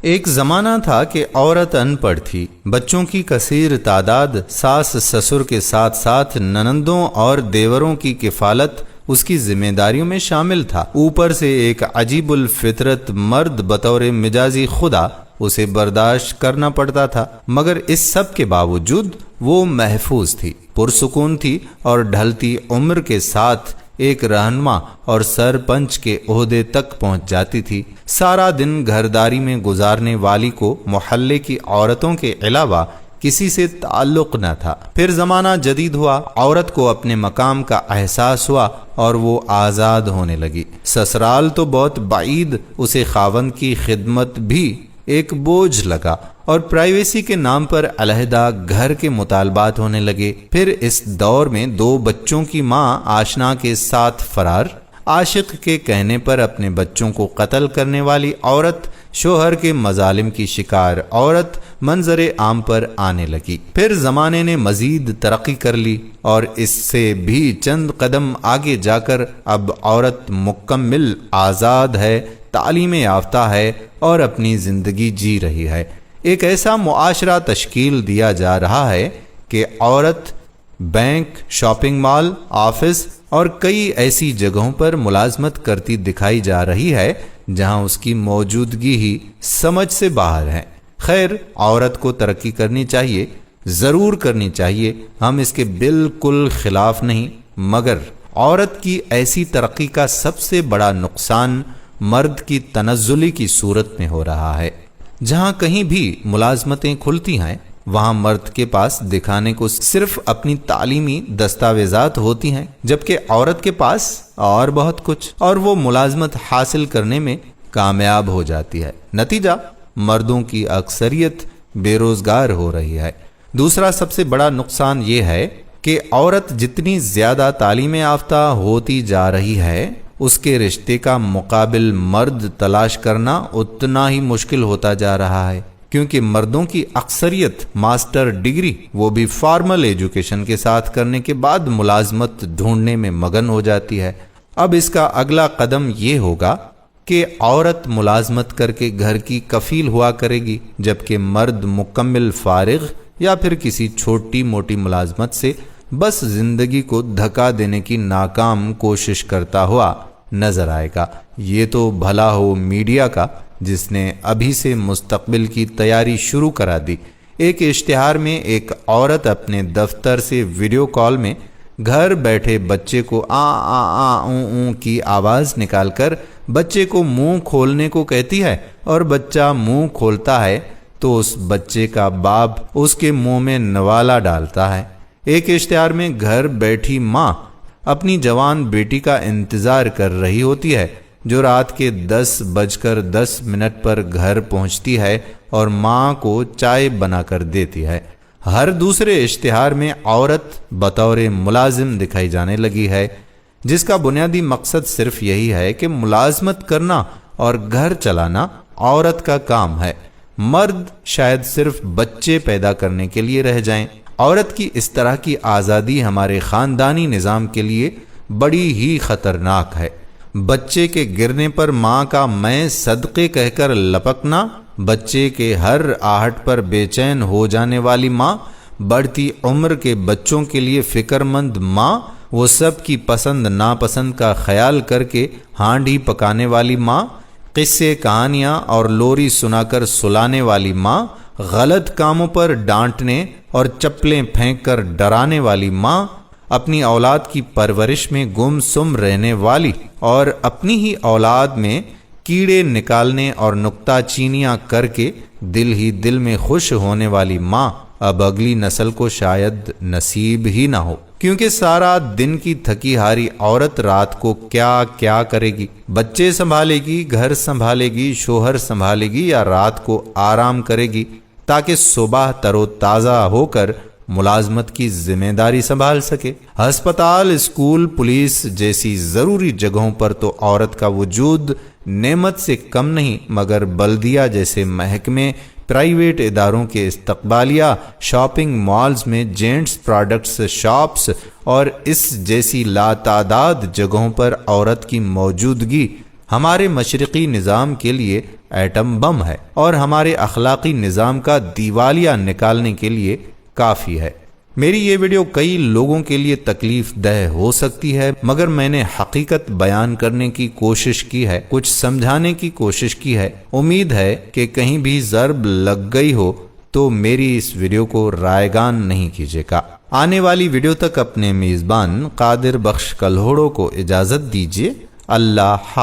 ایک زمانہ تھا کہ عورت ان پڑھ تھی، بچوں کی کثیر تعداد، ساس سسر کے ساتھ ساتھ ننندوں اور دیوروں کی کفالت اس کی ذمہ داریوں میں شامل تھا۔ اوپر سے ایک عجیب الفطرت مرد بطور مجازی خدا اسے برداشت کرنا پڑتا تھا، مگر اس سب کے باوجود وہ محفوظ تھی، پرسکون تھی اور ڈھلتی عمر کے ساتھ ایک رہنما اور سرپنچ کے عہدے تک پہنچ جاتی تھی۔ سارا دن گھرداری میں گزارنے والی کو محلے کی عورتوں کے علاوہ کسی سے تعلق نہ تھا۔ پھر زمانہ جدید ہوا، عورت کو اپنے مقام کا احساس ہوا اور وہ آزاد ہونے لگی۔ سسرال تو بہت بعید، اسے خاوند کی خدمت بھی ایک بوجھ لگا اور پرائیویسی کے نام پر علیحدہ گھر کے مطالبات ہونے لگے۔ پھر اس دور میں 2 بچوں کی ماں آشنا کے ساتھ فرار، عاشق کے کہنے پر اپنے بچوں کو قتل کرنے والی عورت، شوہر کے مظالم کی شکار عورت منظر عام پر آنے لگی۔ پھر زمانے نے مزید ترقی کر لی اور اس سے بھی چند قدم آگے جا کر اب عورت مکمل آزاد ہے، تعلیم یافتہ ہے اور اپنی زندگی جی رہی ہے۔ ایک ایسا معاشرہ تشکیل دیا جا رہا ہے کہ عورت بینک، شاپنگ مال، آفس اور کئی ایسی جگہوں پر ملازمت کرتی دکھائی جا رہی ہے جہاں اس کی موجودگی ہی سمجھ سے باہر ہے۔ خیر، عورت کو ترقی کرنی چاہیے، ضرور کرنی چاہیے، ہم اس کے بالکل خلاف نہیں، مگر عورت کی ایسی ترقی کا سب سے بڑا نقصان مرد کی تنزلی کی صورت میں ہو رہا ہے۔ جہاں کہیں بھی ملازمتیں کھلتی ہیں وہاں مرد کے پاس دکھانے کو صرف اپنی تعلیمی دستاویزات ہوتی ہیں، جبکہ عورت کے پاس اور بہت کچھ، اور وہ ملازمت حاصل کرنے میں کامیاب ہو جاتی ہے۔ نتیجہ، مردوں کی اکثریت بے روزگار ہو رہی ہے۔ دوسرا سب سے بڑا نقصان یہ ہے کہ عورت جتنی زیادہ تعلیم یافتہ ہوتی جا رہی ہے، اس کے رشتے کا مقابل مرد تلاش کرنا اتنا ہی مشکل ہوتا جا رہا ہے، کیونکہ مردوں کی اکثریت ماسٹر ڈگری، وہ بھی فارمل ایجوکیشن کے ساتھ کرنے کے بعد ملازمت ڈھونڈنے میں مگن ہو جاتی ہے۔ اب اس کا اگلا قدم یہ ہوگا کہ عورت ملازمت کر کے گھر کی کفیل ہوا کرے گی، جبکہ مرد مکمل فارغ یا پھر کسی چھوٹی موٹی ملازمت سے بس زندگی کو دھکا دینے کی ناکام کوشش کرتا ہوا نظر آئے گا۔ یہ تو بھلا ہو میڈیا کا، جس نے ابھی سے مستقبل کی تیاری شروع کرا دی۔ ایک اشتہار میں ایک عورت اپنے دفتر سے ویڈیو کال میں گھر بیٹھے بچے کو آ آ آ اوں اوں کی آواز نکال کر بچے کو منہ کھولنے کو کہتی ہے، اور بچہ منہ کھولتا ہے تو اس بچے کا باپ اس کے منہ میں نوالا ڈالتا ہے۔ ایک اشتہار میں گھر بیٹھی ماں اپنی جوان بیٹی کا انتظار کر رہی ہوتی ہے، جو رات کے 10:10 پر گھر پہنچتی ہے اور ماں کو چائے بنا کر دیتی ہے۔ ہر دوسرے اشتہار میں عورت بطور ملازم دکھائی جانے لگی ہے، جس کا بنیادی مقصد صرف یہی ہے کہ ملازمت کرنا اور گھر چلانا عورت کا کام ہے، مرد شاید صرف بچے پیدا کرنے کے لیے رہ جائیں۔ عورت کی اس طرح کی آزادی ہمارے خاندانی نظام کے لیے بڑی ہی خطرناک ہے۔ بچے کے گرنے پر ماں کا میں صدقے کہہ کر لپکنا، بچے کے ہر آہٹ پر بے چین ہو جانے والی ماں، بڑھتی عمر کے بچوں کے لیے فکر مند ماں، وہ سب کی پسند ناپسند کا خیال کر کے ہانڈی پکانے والی ماں، قصے کہانیاں اور لوری سنا کر سلانے والی ماں، غلط کاموں پر ڈانٹنے اور چپلیں پھینک کر ڈرانے والی ماں، اپنی اولاد کی پرورش میں گم سم رہنے والی اور اپنی ہی اولاد میں کیڑے نکالنے اور نکتہ چینیاں کر کے دل ہی دل میں خوش ہونے والی ماں اب اگلی نسل کو شاید نصیب ہی نہ ہو، کیونکہ سارا دن کی تھکی ہاری عورت رات کو کیا کیا کرے گی؟ بچے سنبھالے گی، گھر سنبھالے گی، شوہر سنبھالے گی، یا رات کو آرام کرے گی تاکہ صبح تر و تازہ ہو کر ملازمت کی ذمہ داری سنبھال سکے؟ ہسپتال، اسکول، پولیس جیسی ضروری جگہوں پر تو عورت کا وجود نعمت سے کم نہیں، مگر بلدیہ جیسے محکمے، پرائیویٹ اداروں کے استقبالیہ، شاپنگ مالز میں جینٹس پروڈکٹس شاپس اور اس جیسی لاتعداد جگہوں پر عورت کی موجودگی ہمارے مشرقی نظام کے لیے ایٹم بم ہے اور ہمارے اخلاقی نظام کا دیوالیہ نکالنے کے لیے کافی ہے۔ میری یہ ویڈیو کئی لوگوں کے لیے تکلیف دہ ہو سکتی ہے، مگر میں نے حقیقت بیان کرنے کی کوشش کی ہے، کچھ سمجھانے کی کوشش کی ہے۔ امید ہے کہ کہیں بھی ضرب لگ گئی ہو تو میری اس ویڈیو کو رائیگان نہیں کیجیے گا۔ آنے والی ویڈیو تک اپنے میزبان قادر بخش کلہوڑو کو اجازت دیجیے۔ اللہ حافظ۔